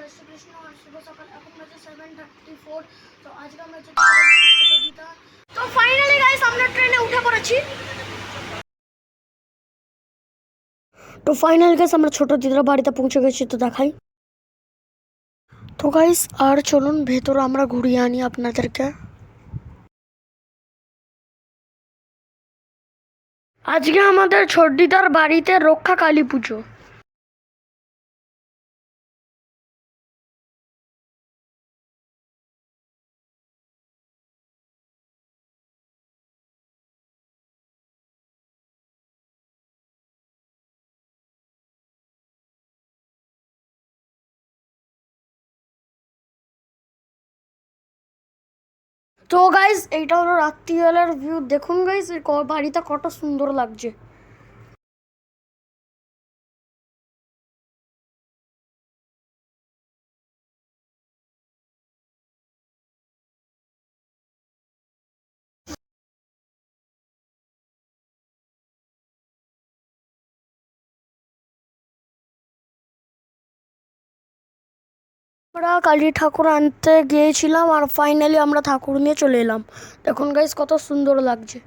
জয় শ্রীকৃষ্ণ আর শুভ সকাল। এখন বাজে 7:34। তো আজকে আমরা যেতে চলেছি ছোট দিদা। তো ফাইনালি গাইস আমরা ট্রেনে উঠে পড়েছি। তো ফাইনালি গাইস আমরা ছোট দিদার বাড়িতে পৌঁছে গেছি। তো দেখাই। তো গাইস আর চলুন ভেতরে আমরা ঘুরিয়ে আনি আপনাদেরকে। আজকে আমাদের ছোট দিদার বাড়িতে রক্ষা কালী পুজো। তো গাইস এইটা হলো রাত্রিবেলার ভিউ। দেখুন গাইস বাড়িটা কত সুন্দর লাগছে। আমরা কালী ঠাকুর আনতে গিয়েছিলাম আর ফাইনালি আমরা ঠাকুর নিয়ে চলে এলাম। দেখুন গাইস কত সুন্দর লাগছে।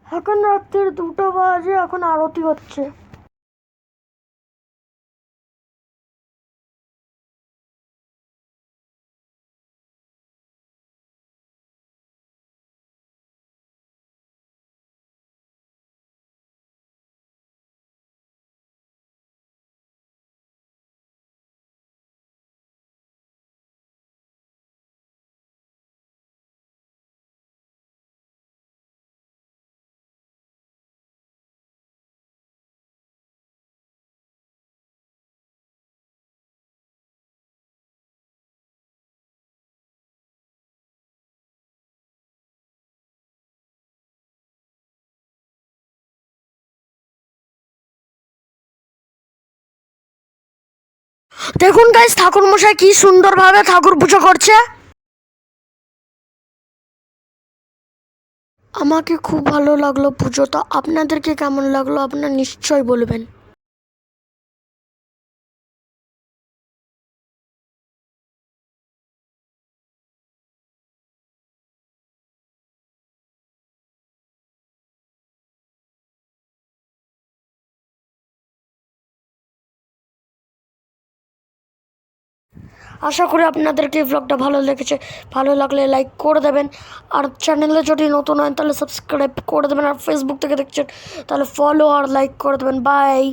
এখন রাত্রির 2টা বাজে, এখন আরতি হচ্ছে। দেখুন গাইস ঠাকুর মশাই কি সুন্দরভাবে ঠাকুর পুজো করছে। আমাকে খুব ভালো লাগলো পুজোটা। আপনাদেরকে কেমন লাগলো আপনারা নিশ্চয়ই বলবেন। আশা করি আপনাদেরকে এই ব্লগটা ভালো লেগেছে। ভালো লাগলে লাইক করে দেবেন, আর চ্যানেলে যদি নতুন হয় তাহলে সাবস্ক্রাইব করে দেবেন, আর ফেসবুক থেকে দেখছেন তাহলে ফলো আর লাইক করে দেবেন। বাই।